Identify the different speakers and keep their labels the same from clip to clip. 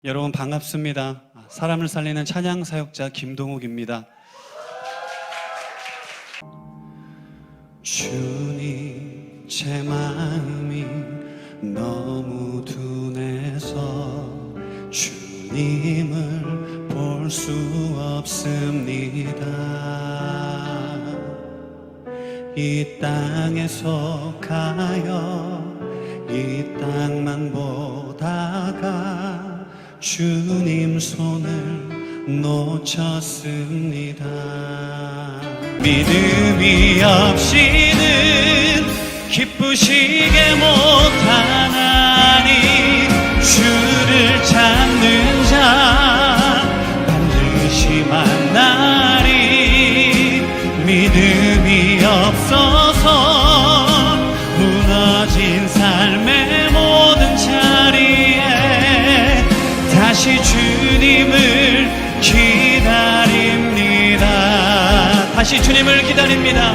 Speaker 1: 여러분 반갑습니다. 사람을 살리는 찬양 사역자 김동욱입니다. 주님, 제 마음이 너무 둔해서 주님을 볼 수 없습니다. 이 땅에서 가요 이 땅만 보다가 주님 손을 놓쳤습니다. 믿음이 없이는 기쁘시게 못하나니 주를 찾는 자 반드시 만나리. 믿음이 없어서 무너진 삶의 모든 자리에 다시 주님을 기다립니다. 다시 주님을 기다립니다.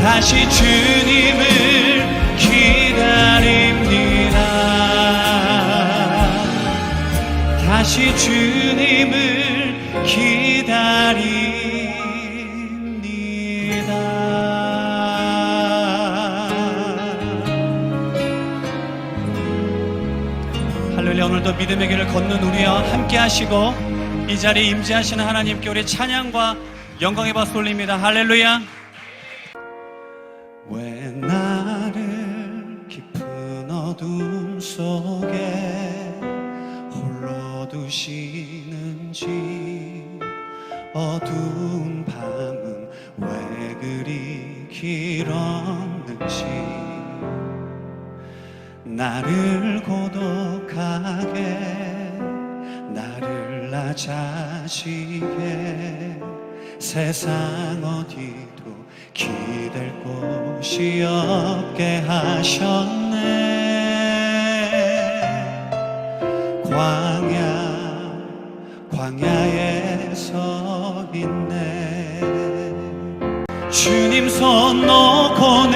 Speaker 1: 다시 주님을 기다립니다. 다시 주님을 기다립니다. 할렐루야. 오늘도 믿음의 길을 걷는 우리와 함께 하시고 이 자리에 임재하시는 하나님께 우리 찬양과 영광의 박수 올립니다. 할렐루야. 왜 나를 깊은 어둠 속에 홀로 두시는지, 어두운 밤은 왜 그리 길었는지, 나를 고독하게 나를 낮아지게 세상 어디도 기댈 곳이 없게 하셨네. 광야에 서 있네. 주님 손 놓고는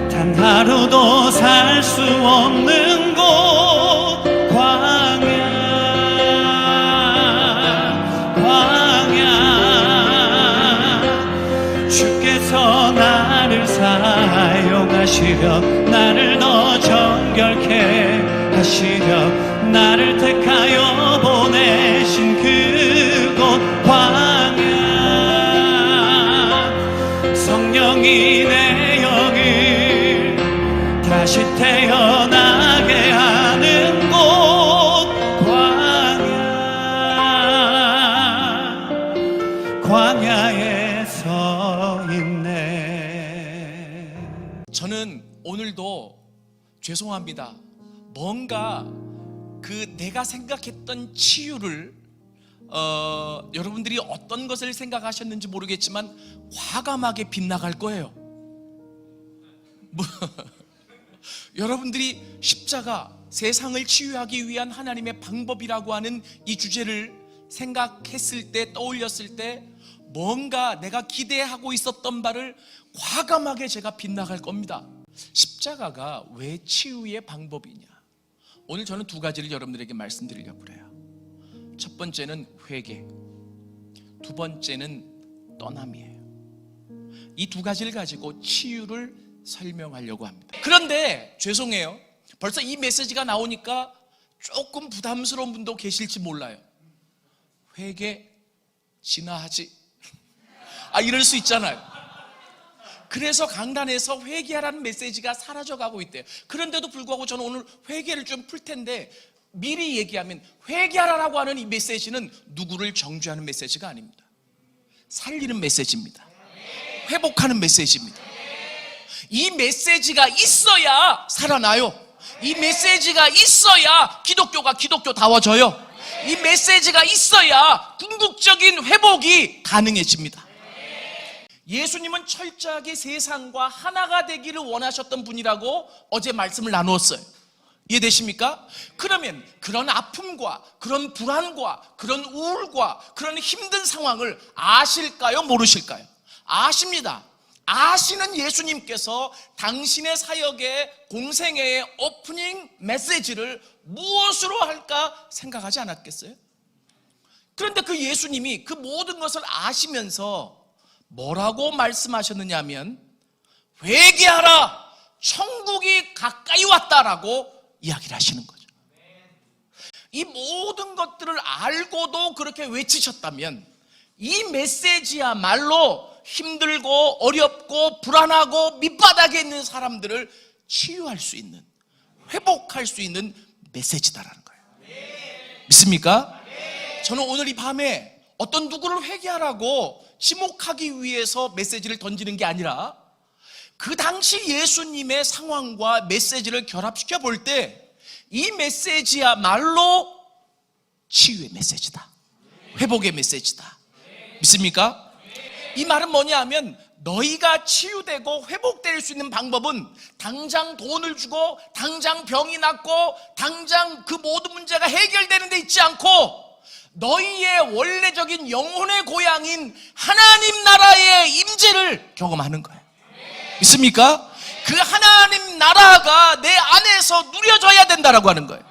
Speaker 1: 단 하루도 살 수 없는 곳, 광야. 주께서 나를 사용하시려, 나를 더 정결케 하시려, 나를 택하여 보내신 그곳 광야. 성령이 내 영을 다시 태어나게 하는 곳, 광야에 서 있네.
Speaker 2: 저는 오늘도 죄송합니다. 뭔가 내가 생각했던 치유를 여러분들이 어떤 것을 생각하셨는지 모르겠지만 과감하게 빗나갈 거예요. 여러분들이 십자가, 세상을 치유하기 위한 하나님의 방법이라고 하는 이 주제를 생각했을 때, 떠올렸을 때 뭔가 내가 기대하고 있었던 바를 과감하게 제가 빗나갈 겁니다. 십자가가 왜 치유의 방법이냐? 오늘 저는 두 가지를 여러분들에게 말씀드리려고 그래요. 첫 번째는 회개, 두 번째는 떠남이에요. 이 두 가지를 가지고 치유를 설명하려고 합니다. 그런데 죄송해요, 벌써 이 메시지가 나오니까 조금 부담스러운 분도 계실지 몰라요. 회개 지나하지? 이럴 수 있잖아요. 그래서 강단에서 회개하라는 메시지가 사라져가고 있대요. 그런데도 불구하고 저는 오늘 회개를 좀 풀 텐데, 미리 얘기하면 회개하라고 하는 이 메시지는 누구를 정죄하는 메시지가 아닙니다. 살리는 메시지입니다. 회복하는 메시지입니다. 이 메시지가 있어야 살아나요. 이 메시지가 있어야 기독교가 기독교다워져요. 이 메시지가 있어야 궁극적인 회복이 가능해집니다. 예수님은 철저하게 세상과 하나가 되기를 원하셨던 분이라고 어제 말씀을 나누었어요. 이해되십니까? 그러면 그런 아픔과 그런 불안과 그런 우울과 그런 힘든 상황을 아실까요? 모르실까요? 아십니다. 아시는 예수님께서 당신의 사역의 공생애의 오프닝 메시지를 무엇으로 할까 생각하지 않았겠어요? 그런데 그 예수님이 그 모든 것을 아시면서 뭐라고 말씀하셨느냐 하면 회개하라, 천국이 가까이 왔다라고 이야기를 하시는 거죠. 이 모든 것들을 알고도 그렇게 외치셨다면 이 메시지야말로 힘들고 어렵고 불안하고 밑바닥에 있는 사람들을 치유할 수 있는, 회복할 수 있는 메시지다라는 거예요. 믿습니까? 저는 오늘 이 밤에 어떤 누구를 회개하라고 지목하기 위해서 메시지를 던지는 게 아니라 그 당시 예수님의 상황과 메시지를 결합시켜 볼 때 이 메시지야말로 치유의 메시지다, 회복의 메시지다. 믿습니까? 이 말은 뭐냐 하면 너희가 치유되고 회복될 수 있는 방법은 당장 돈을 주고 당장 병이 낫고 당장 그 모든 문제가 해결되는 데 있지 않고 너희의 원래적인 영혼의 고향인 하나님 나라의 임재를 경험하는 거예요. 믿습니까? 그 하나님 나라가 내 안에서 누려져야 된다라고 하는 거예요.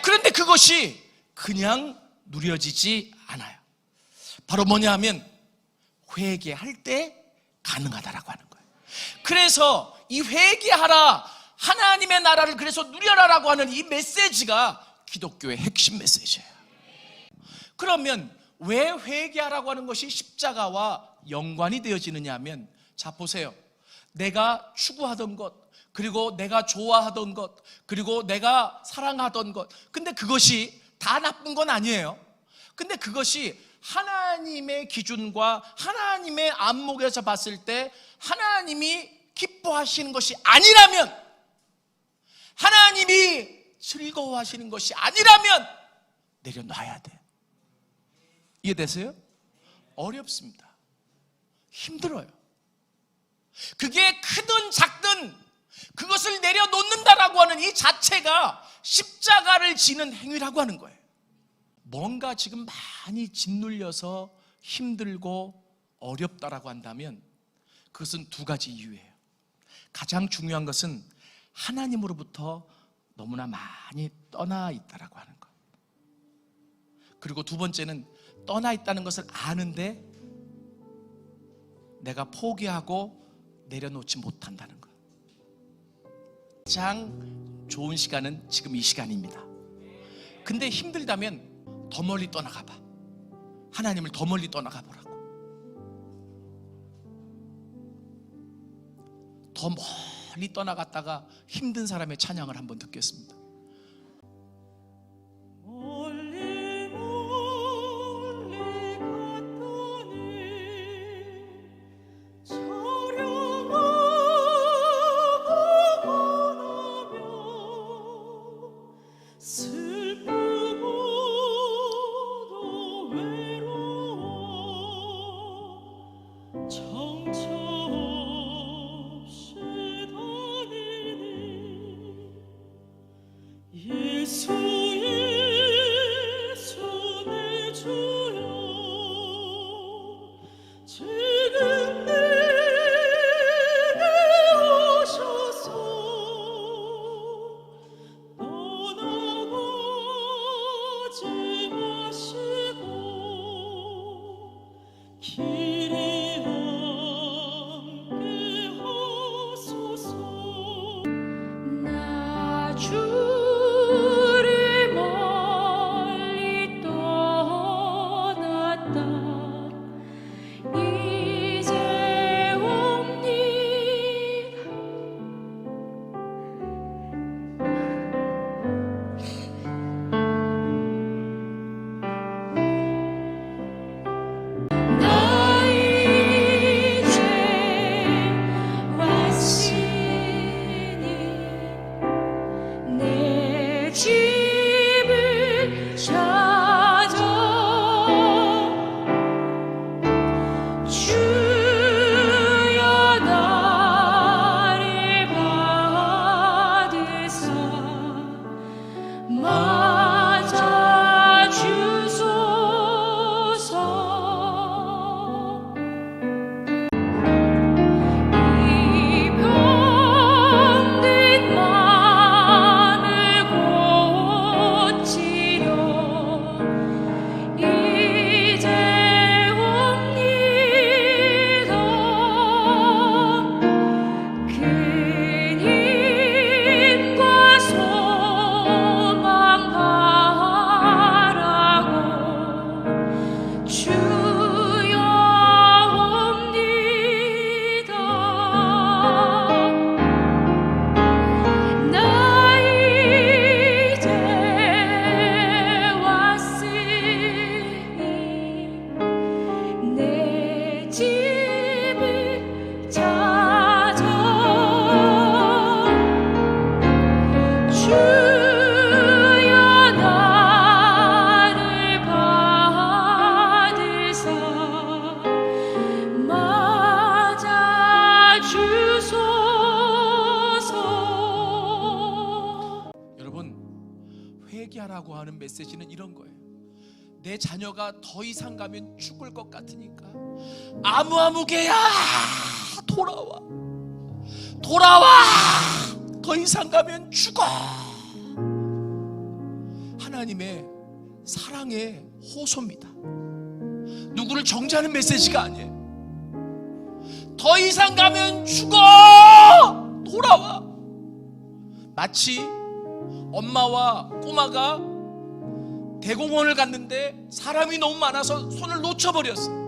Speaker 2: 그런데 그것이 그냥 누려지지 않아요. 바로 뭐냐 하면 회개할 때 가능하다라고 하는 거예요. 그래서 이 회개하라, 하나님의 나라를 그래서 누려라라고 하는 이 메시지가 기독교의 핵심 메시지예요. 그러면 왜 회개하라고 하는 것이 십자가와 연관이 되어지느냐 하면, 자 보세요. 내가 추구하던 것, 그리고 내가 좋아하던 것, 그리고 내가 사랑하던 것, 근데 그것이 다 나쁜 건 아니에요. 근데 그것이 하나님의 기준과 하나님의 안목에서 봤을 때 하나님이 기뻐하시는 것이 아니라면, 하나님이 즐거워하시는 것이 아니라면 내려놔야 돼. 이해되세요? 어렵습니다. 힘들어요. 그게 크든 작든 그것을 내려놓는다라고 하는 이 자체가 십자가를 지는 행위라고 하는 거예요. 뭔가 지금 많이 짓눌려서 힘들고 어렵다라고 한다면 그것은 두 가지 이유예요. 가장 중요한 것은 하나님으로부터 너무나 많이 떠나 있다라고 하는 것. 그리고 두 번째는 떠나 있다는 것을 아는데 내가 포기하고 내려놓지 못한다는 것. 가장 좋은 시간은 지금 이 시간입니다. 근데 힘들다면 더 멀리 떠나가 봐. 하나님을 더 멀리 떠나가 보라고. 더 멀리 떠나갔다가 힘든 사람의 찬양을 한번 듣겠습니다.
Speaker 3: 나의
Speaker 2: 메시지는 이런 거예요. 내 자녀가 더 이상 가면 죽을 것 같으니까 아무개야 돌아와, 더 이상 가면 죽어. 하나님의 사랑의 호소입니다. 누구를 정죄하는 메시지가 아니에요. 더 이상 가면 죽어, 돌아와. 마치 엄마와 꼬마가 대공원을 갔는데 사람이 너무 많아서 손을 놓쳐버렸어.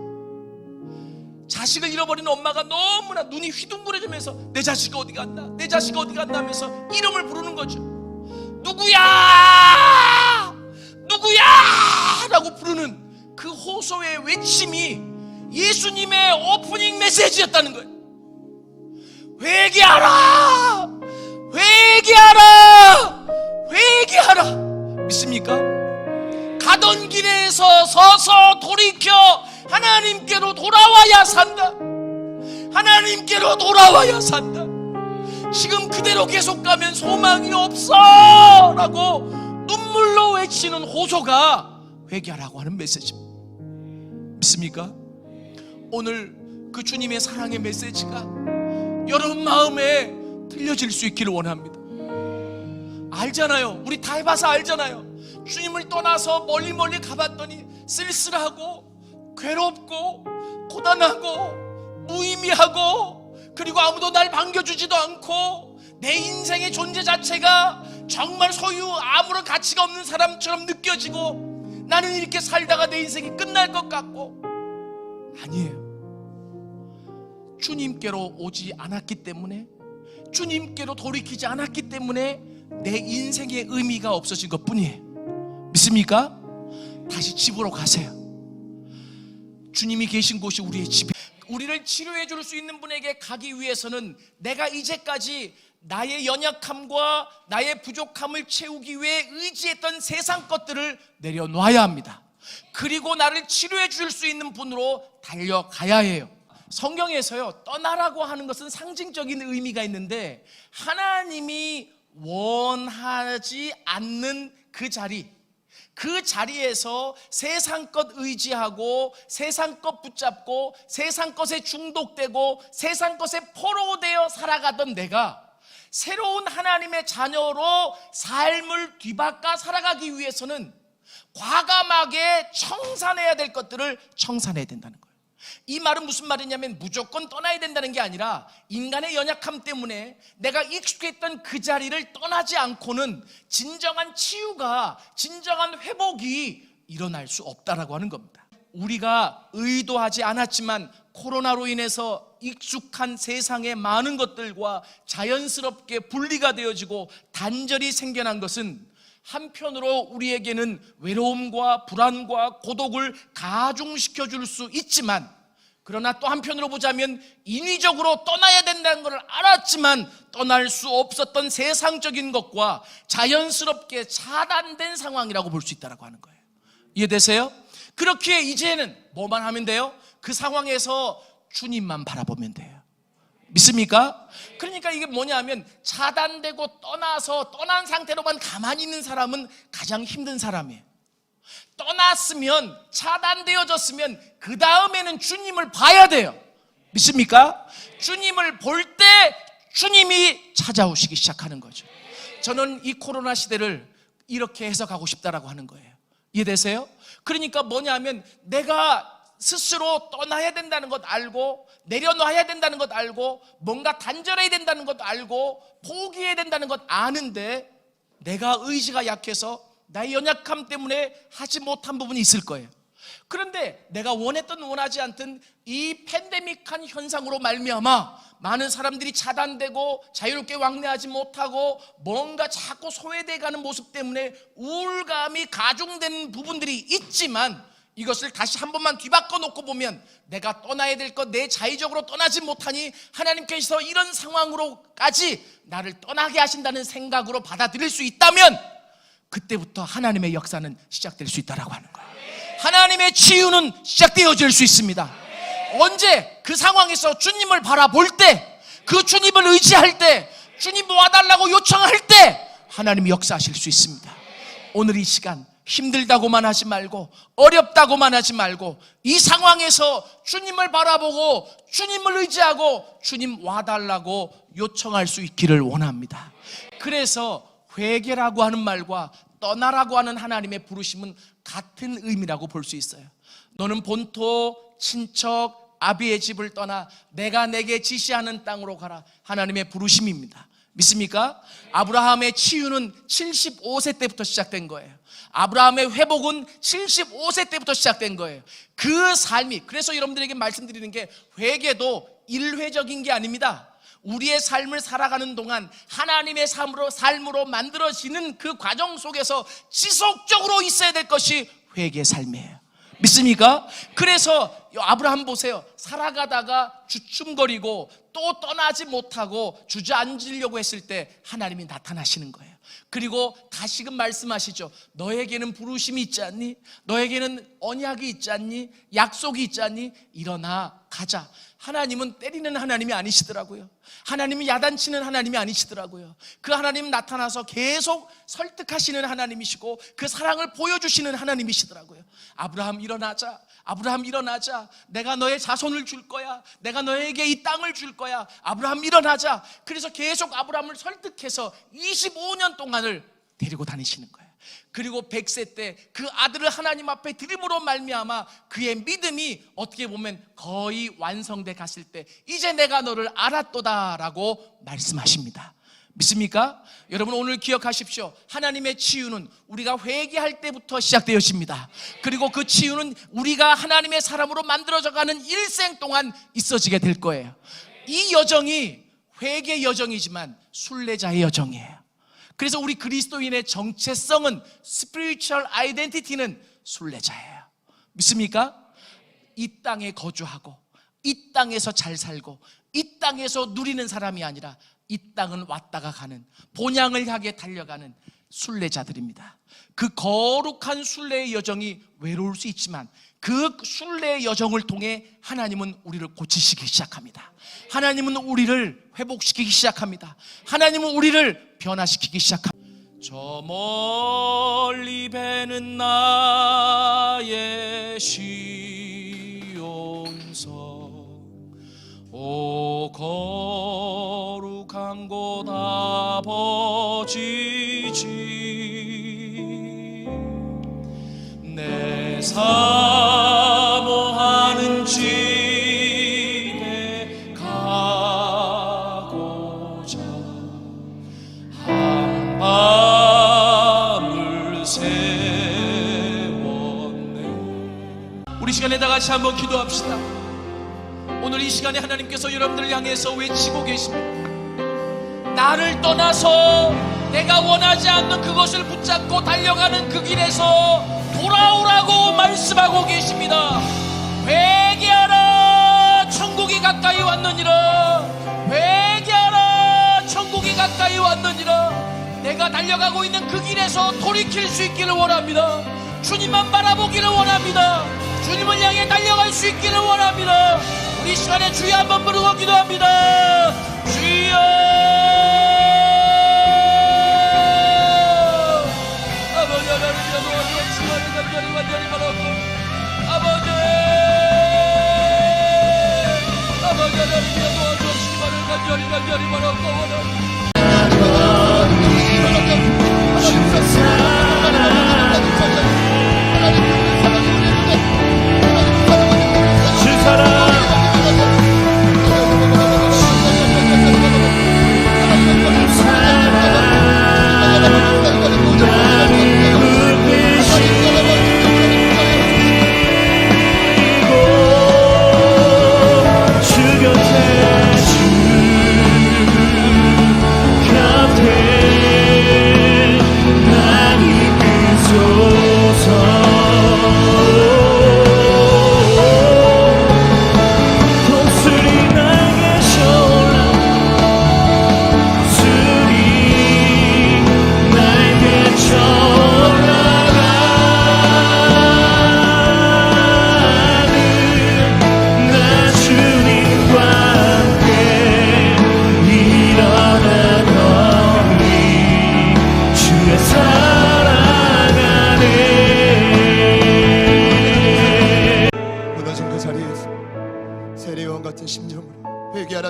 Speaker 2: 자식을 잃어버린 엄마가 너무나 눈이 휘둥그레지면서 내 자식 어디 갔나, 내 자식 어디 갔나 하면서 이름을 부르는 거죠. 누구야, 누구야 라고 부르는 그 호소의 외침이 예수님의 오프닝 메시지였다는 거예요. 회개하라, 회개하라, 회개하라. 믿습니까? 가던 길에서 서서 돌이켜 하나님께로 돌아와야 산다. 하나님께로 돌아와야 산다. 지금 그대로 계속 가면 소망이 없어 라고 눈물로 외치는 호소가 회개하라고 하는 메시지입니다. 믿습니까? 오늘 그 주님의 사랑의 메시지가 여러분 마음에 들려질 수 있기를 원합니다. 알잖아요. 우리 다 해봐서 알잖아요. 주님을 떠나서 멀리 가봤더니 쓸쓸하고 괴롭고 고단하고 무의미하고, 그리고 아무도 날 반겨주지도 않고 내 인생의 존재 자체가 정말 소유 아무런 가치가 없는 사람처럼 느껴지고, 나는 이렇게 살다가 내 인생이 끝날 것 같고. 아니에요. 주님께로 오지 않았기 때문에, 주님께로 돌이키지 않았기 때문에 내 인생의 의미가 없어진 것 뿐이에요. 믿습니까? 다시 집으로 가세요. 주님이 계신 곳이 우리의 집이에요. 우리를 치료해 줄 수 있는 분에게 가기 위해서는 내가 이제까지 나의 연약함과 나의 부족함을 채우기 위해 의지했던 세상 것들을 내려놔야 합니다. 그리고 나를 치료해 줄 수 있는 분으로 달려가야 해요. 성경에서요, 떠나라고 하는 것은 상징적인 의미가 있는데, 하나님이 원하지 않는 그 자리에서 세상 것 의지하고 세상 것 붙잡고 세상 것에 중독되고 세상 것에 포로되어 살아가던 내가 새로운 하나님의 자녀로 삶을 뒤바꿔 살아가기 위해서는 과감하게 청산해야 될 것들을 청산해야 된다는 거예요. 이 말은 무슨 말이냐면, 무조건 떠나야 된다는 게 아니라 인간의 연약함 때문에 내가 익숙했던 그 자리를 떠나지 않고는 진정한 치유가, 진정한 회복이 일어날 수 없다라고 하는 겁니다. 우리가 의도하지 않았지만 코로나로 인해서 익숙한 세상의 많은 것들과 자연스럽게 분리가 되어지고 단절이 생겨난 것은 한편으로 우리에게는 외로움과 불안과 고독을 가중시켜 줄 수 있지만, 그러나 또 한편으로 보자면 인위적으로 떠나야 된다는 것을 알았지만 떠날 수 없었던 세상적인 것과 자연스럽게 차단된 상황이라고 볼 수 있다고 하는 거예요. 이해되세요? 그렇기에 이제는 뭐만 하면 돼요? 그 상황에서 주님만 바라보면 돼요. 믿습니까? 그러니까 이게 뭐냐면, 차단되고 떠난 상태로만 가만히 있는 사람은 가장 힘든 사람이에요. 떠났으면, 차단되어졌으면 그 다음에는 주님을 봐야 돼요. 믿습니까? 주님을 볼 때 주님이 찾아오시기 시작하는 거죠. 저는 이 코로나 시대를 이렇게 해석하고 싶다라고 하는 거예요. 이해되세요? 그러니까 뭐냐면, 내가 스스로 떠나야 된다는 것 알고, 내려놔야 된다는 것 알고, 뭔가 단절해야 된다는 것 알고, 포기해야 된다는 것 아는데, 내가 의지가 약해서 나의 연약함 때문에 하지 못한 부분이 있을 거예요. 그런데 내가 원했든 원하지 않든 이 팬데믹한 현상으로 말미암아 많은 사람들이 차단되고 자유롭게 왕래하지 못하고 뭔가 자꾸 소외돼가는 모습 때문에 우울감이 가중되는 부분들이 있지만, 이것을 다시 한 번만 뒤바꿔 놓고 보면, 내가 떠나야 될 것 내 자의적으로 떠나지 못하니 하나님께서 이런 상황으로까지 나를 떠나게 하신다는 생각으로 받아들일 수 있다면, 그때부터 하나님의 역사는 시작될 수 있다라고 하는 거예요. 하나님의 치유는 시작되어질 수 있습니다. 언제? 그 상황에서 주님을 바라볼 때, 그 주님을 의지할 때, 주님 도와달라고 요청할 때 하나님이 역사하실 수 있습니다. 오늘 이 시간 힘들다고만 하지 말고 어렵다고만 하지 말고 이 상황에서 주님을 바라보고 주님을 의지하고 주님 와달라고 요청할 수 있기를 원합니다. 그래서 회개라고 하는 말과 떠나라고 하는 하나님의 부르심은 같은 의미라고 볼 수 있어요. 너는 본토, 친척, 아비의 집을 떠나 내가 내게 지시하는 땅으로 가라. 하나님의 부르심입니다. 믿습니까? 아브라함의 치유는 75세 때부터 시작된 거예요. 아브라함의 회복은 75세 때부터 시작된 거예요. 그 삶이, 그래서 여러분들에게 말씀드리는 게 회개도 일회적인 게 아닙니다. 우리의 삶을 살아가는 동안 하나님의 삶으로 만들어지는 그 과정 속에서 지속적으로 있어야 될 것이 회개의 삶이에요. 믿습니까? 그래서 아브라함 보세요. 살아가다가 주춤거리고 또 떠나지 못하고 주저앉으려고 했을 때 하나님이 나타나시는 거예요. 그리고 다시금 말씀하시죠. 너에게는 부르심이 있지 않니? 너에게는 언약이 있지 않니? 약속이 있지 않니? 일어나 가자. 하나님은 때리는 하나님이 아니시더라고요. 하나님은 야단치는 하나님이 아니시더라고요. 그 하나님 나타나서 계속 설득하시는 하나님이시고 그 사랑을 보여주시는 하나님이시더라고요. 아브라함 일어나자. 아브라함 일어나자. 내가 너의 자손을 줄 거야. 내가 너에게 이 땅을 줄 거야. 아브라함 일어나자. 그래서 계속 아브라함을 설득해서 25년 동안을 데리고 다니시는 거예요. 그리고 100세 때 그 아들을 하나님 앞에 드림으로 말미암아 그의 믿음이 어떻게 보면 거의 완성돼 갔을 때 이제 내가 너를 알았도다 라고 말씀하십니다. 믿습니까? 여러분 오늘 기억하십시오. 하나님의 치유는 우리가 회개할 때부터 시작되어집니다. 그리고 그 치유는 우리가 하나님의 사람으로 만들어져가는 일생 동안 있어지게 될 거예요. 이 여정이 회개 여정이지만 순례자의 여정이에요. 그래서 우리 그리스도인의 정체성은 스피리추얼 아이덴티티는 순례자예요. 믿습니까? 이 땅에 거주하고 이 땅에서 잘 살고 이 땅에서 누리는 사람이 아니라 이 땅은 왔다가 가는 본향을 향해 달려가는 순례자들입니다. 그 거룩한 순례의 여정이 외로울 수 있지만 그 순례의 여정을 통해 하나님은 우리를 고치시기 시작합니다. 하나님은 우리를 회복시키기 시작합니다. 하나님은 우리를 변화시키기 시작합니다. 저 멀리 배는 나의 시온성 오 거룩한 곳 아버지지 내 사모하는 집에 가고자 한밤을 세웠네. 우리 시간에 다 같이 한번 기도합시다. 오늘 이 시간에 하나님께서 여러분들을 향해서 외치고 계십니다. 나를 떠나서 내가 원하지 않는 그것을 붙잡고 달려가는 그 길에서 돌아오라고 말씀하고 계십니다. 회개하라 천국이 가까이 왔느니라. 회개하라 천국이 가까이 왔느니라. 내가 달려가고 있는 그 길에서 돌이킬 수 있기를 원합니다. 주님만 바라보기를 원합니다. 주님을 향해 달려갈 수 있기를 원합니다. 우리 시간에 주여 한번 부르고 기도합니다. 주여 아버지 하나님이여 도와주시기를 간절히 바라고 아버지 하나님이여 도와주시기를 간절히 바라고
Speaker 3: 곁에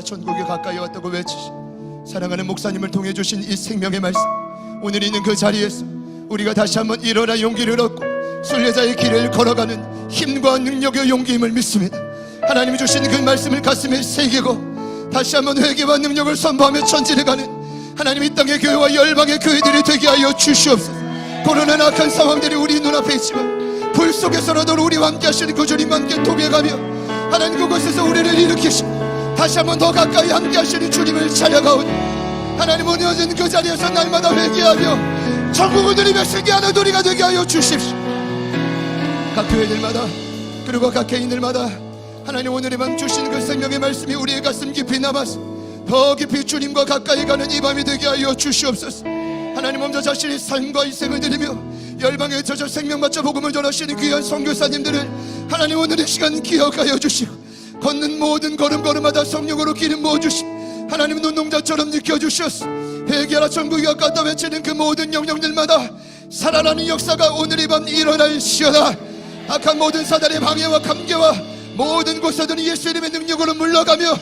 Speaker 3: 천국이 가까이 왔다고 외치시 사랑하는 목사님을 통해 주신 이 생명의 말씀, 오늘 있는 그 자리에서 우리가 다시 한번 일어나 용기를 얻고 순례자의 길을 걸어가는 힘과 능력의 용기임을 믿습니다. 하나님이 주신 그 말씀을 가슴에 새기고 다시 한번 회개와 능력을 선포하며 전진해가는 하나님 이 땅의 교회와 열방의 교회들이 되게 하여 주시옵소서. 고난의 악한 상황들이 우리 눈앞에 있지만 불 속에서라도 우리와 함께 하시는 그 주님과 함께 동행하며 하나님 그곳에서 우리를 일으키시고 다시 한번 더 가까이 함께 하시는 주님을 찬양하오니 하나님 오늘은 그 자리에서 날마다 회개하며 천국을 누리며 승리하는 우리가 되게 하여 주십시오. 각 교회들마다 그리고 각 개인들마다 하나님 오늘의 밤 주신 그 생명의 말씀이 우리의 가슴 깊이 남아서 더 깊이 주님과 가까이 가는 이 밤이 되게 하여 주시옵소서. 하나님 먼저 자신의 삶과 희생을 드리며 열방에 저저 생명받자 복음을 전하시는 귀한 선교사님들을 하나님 오늘의 시간 기억하여 주시고 걷는 모든 걸음걸음마다 성령으로 기름 부어주시고 하나님 눈동자처럼 느껴주셨소. 회개하라 천국이 가깝다 외치는 그 모든 영령들마다 살아나는 역사가 오늘 이 밤 일어날시어다. 악한 모든 사단의 방해와 감개와 모든 곳에서는 예수 이름의 능력으로 물러가며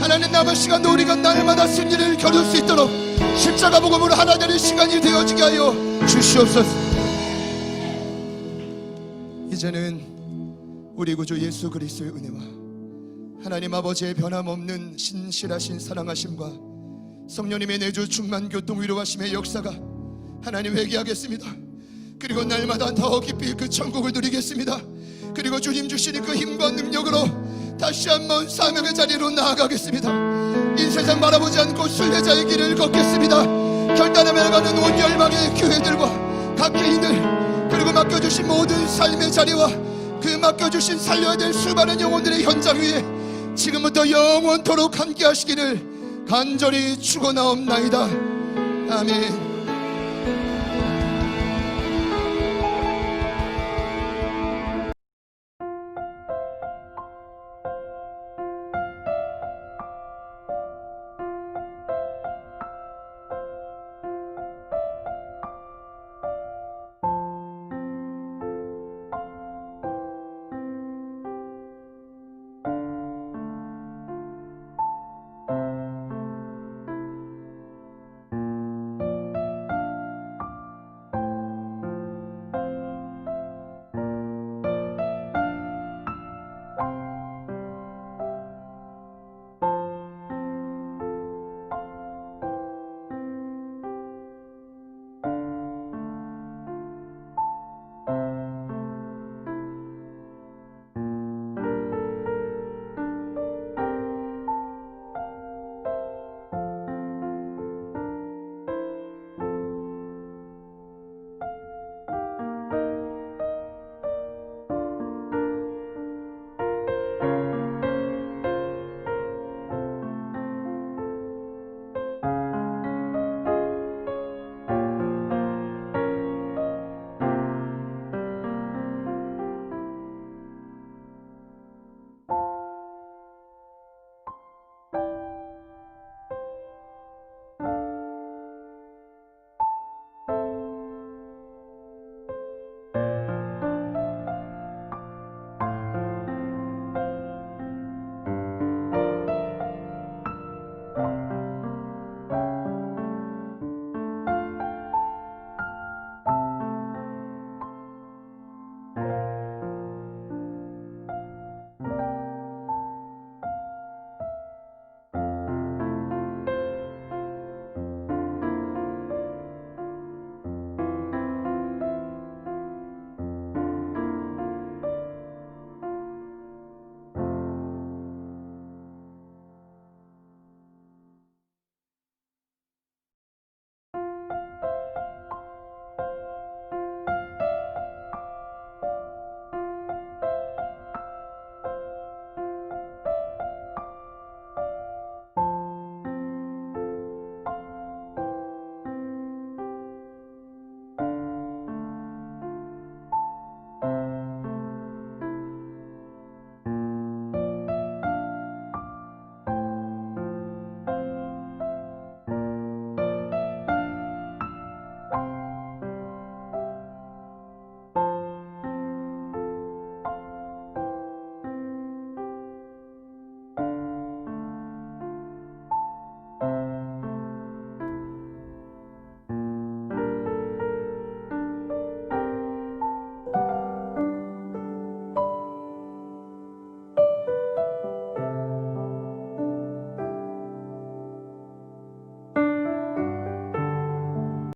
Speaker 3: 하나님 남은 시간도 우리가 날마다 승리를 겨룰 수 있도록 십자가 복음으로 하나 되는 시간이 되어지게 하여 주시옵소서. 이제는 우리 구주 예수 그리스도의 은혜와 하나님 아버지의 변함없는 신실하신 사랑하심과 성령님의 내주 충만 교통 위로하심의 역사가 하나님 회개하겠습니다. 그리고 날마다 더 깊이 그 천국을 누리겠습니다. 그리고 주님 주시는 그 힘과 능력으로 다시 한번 사명의 자리로 나아가겠습니다. 이 세상 바라보지 않고 순례자의 길을 걷겠습니다. 결단하며 가는 온 열방의 교회들과 각 개인들 그리고 맡겨주신 모든 삶의 자리와 그 맡겨주신 살려야 될 수많은 영혼들의 현장 위에 지금부터 영원토록 함께 하시기를 간절히 축원하옵나이다. 아멘.